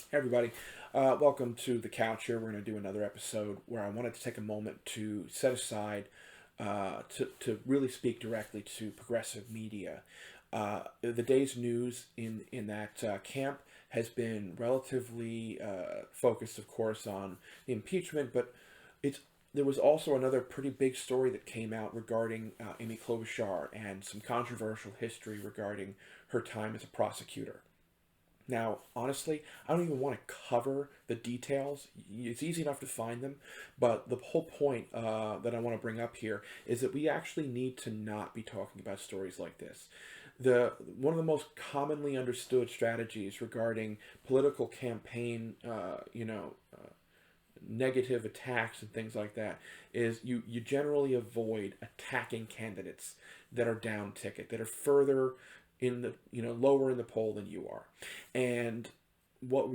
Hey everybody, welcome to the couch here. We're going to do another episode where I wanted to take a moment to set aside to really speak directly to progressive media. The day's news in that camp has been relatively focused, of course, on the impeachment, but it's there was also another pretty big story that came out regarding Amy Klobuchar and some controversial history regarding her time as a prosecutor. Now, honestly, I don't even want to cover the details. It's easy enough to find them, but the whole point that I want to bring up here is that we actually need to not be talking about stories like this. The one of the most commonly understood strategies regarding political campaign, negative attacks and things like that is you generally avoid attacking candidates that are down ticket, that are further in the lower in the poll than you are. And what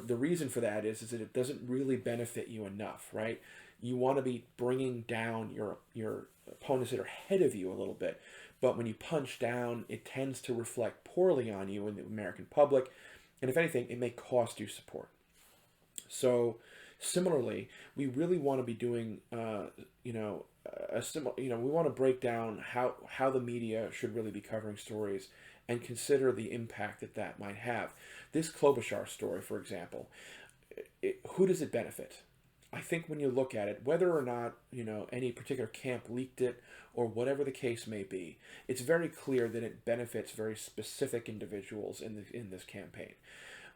the reason for that is that it doesn't really benefit you enough, right? You want to be bringing down your opponents that are ahead of you a little bit, but when you punch down, it tends to reflect poorly on you in the American public, and if anything, it may cost you support. So, similarly, we really want to be doing, a similar, we want to break down how the media should really be covering stories and consider the impact that that might have. This Klobuchar story, for example, who does it benefit? I think when you look at it, whether or not any particular camp leaked it or whatever the case may be, it's very clear that it benefits very specific individuals in this campaign.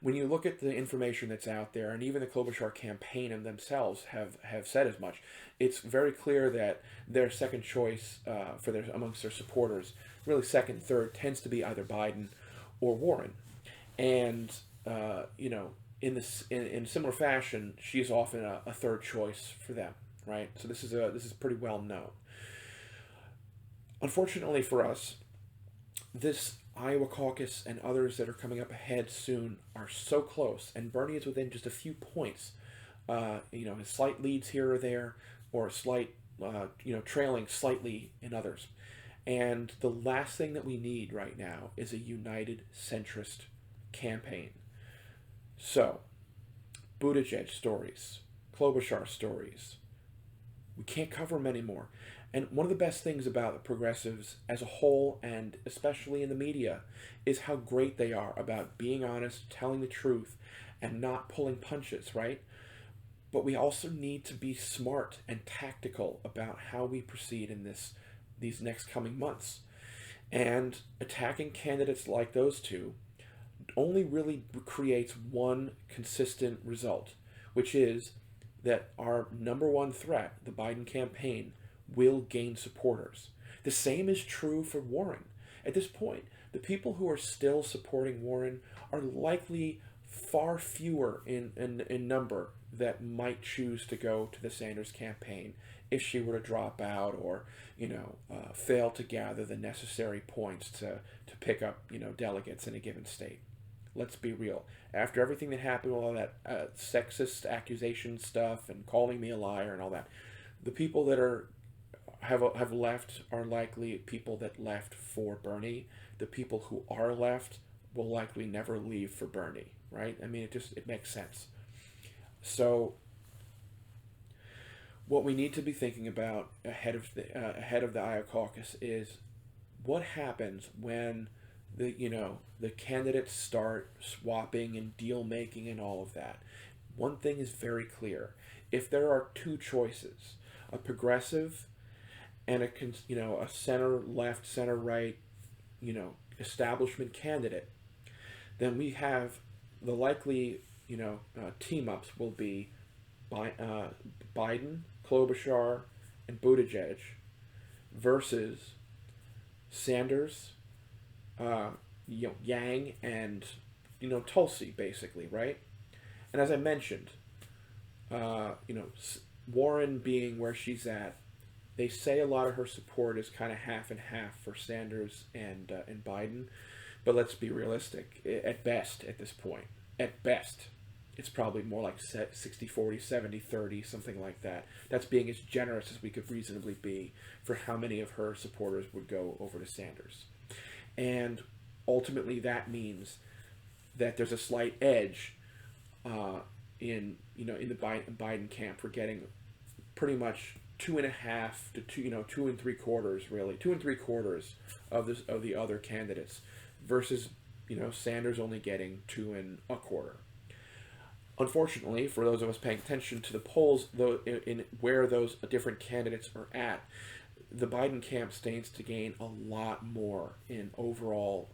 When you look at the information that's out there, and even the Klobuchar campaign and themselves have said as much, it's very clear that their second choice for their amongst their supporters, really second, third, tends to be either Biden or Warren, and in similar fashion, she's often a third choice for them, right? So this is pretty well known. Unfortunately for us, this Iowa caucus and others that are coming up ahead soon are so close, and Bernie is within just a few points. His slight leads here or there, or slight, trailing slightly in others. And the last thing that we need right now is a united centrist campaign. So, Buttigieg stories, Klobuchar stories, we can't cover them anymore. And one of the best things about the progressives as a whole, and especially in the media, is how great they are about being honest, telling the truth, and not pulling punches, right? But we also need to be smart and tactical about how we proceed in these next coming months. And attacking candidates like those two only really creates one consistent result, which is that our number one threat, the Biden campaign, will gain supporters. The same is true for Warren. At this point, the people who are still supporting Warren are likely far fewer in number that might choose to go to the Sanders campaign if she were to drop out or fail to gather the necessary points to pick up delegates in a given state. Let's be real. After everything that happened, all that sexist accusation stuff and calling me a liar and all that, the people that have left are likely people that left for Bernie. The people who are left will likely never leave for Bernie, right? I mean, it makes sense. So, what we need to be thinking about ahead of the Iowa caucus is what happens when the candidates start swapping and deal making and all of that. One thing is very clear: if there are two choices, a progressive and a center left, center right, establishment candidate, then we have the likely team ups will be Biden, Klobuchar, and Buttigieg versus Sanders, Yang, and Tulsi, basically, right? And as I mentioned, Warren being where she's at, they say a lot of her support is kind of half and half for Sanders and Biden, but let's be realistic. At best, at this point, at best, it's probably more like 60-40, 70-30, something like that. That's being as generous as we could reasonably be for how many of her supporters would go over to Sanders. And ultimately, that means that there's a slight edge in the Biden camp for getting pretty much 2.5 to 2 and 3/4, really 2 and 3/4 of the other candidates, versus Sanders only getting 2 1/4. Unfortunately, for those of us paying attention to the polls, though, in where those different candidates are at, the Biden camp stands to gain a lot more in overall,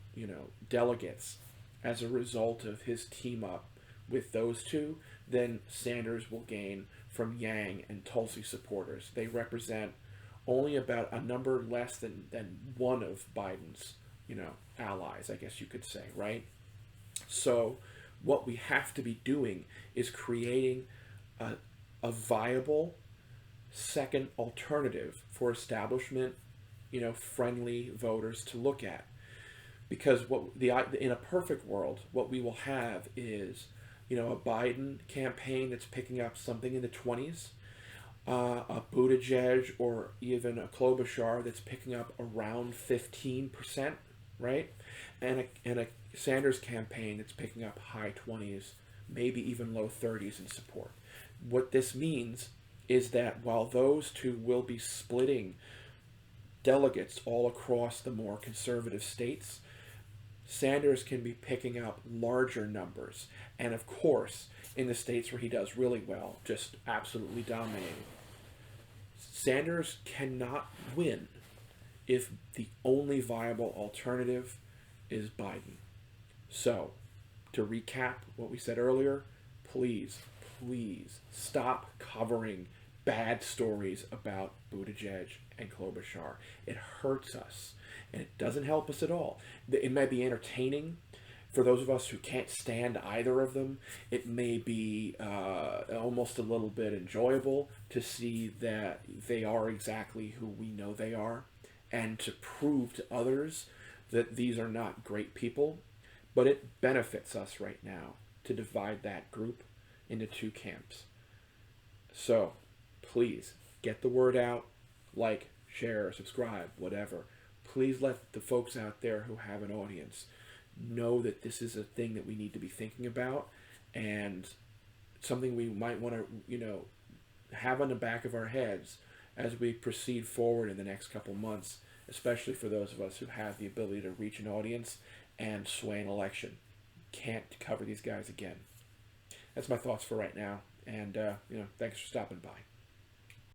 delegates as a result of his team up with those two than Sanders will gain from Yang and Tulsi supporters. They represent only about a number less than one of Biden's, allies, I guess you could say, right? So what we have to be doing is creating a viable second alternative for establishment, friendly voters to look at. Because in a perfect world, what we will have is, a Biden campaign that's picking up something in the 20s, a Buttigieg or even a Klobuchar that's picking up around 15%, right? And a Sanders campaign that's picking up high 20s, maybe even low 30s in support. What this means is that while those two will be splitting delegates all across the more conservative states, Sanders can be picking up larger numbers. And of course, in the states where he does really well, just absolutely dominating, Sanders cannot win if the only viable alternative is Biden. So, to recap what we said earlier, please stop covering bad stories about Buttigieg and Klobuchar. It hurts us, and it doesn't help us at all. It may be entertaining for those of us who can't stand either of them. It may be almost a little bit enjoyable to see that they are exactly who we know they are, and to prove to others that these are not great people. But it benefits us right now to divide that group into two camps. So, please, get the word out. Like, share, subscribe, whatever. Please let the folks out there who have an audience know that this is a thing that we need to be thinking about, and something we might want to, have on the back of our heads as we proceed forward in the next couple months, especially for those of us who have the ability to reach an audience and sway an election. Can't cover these guys again. That's my thoughts for right now, and thanks for stopping by.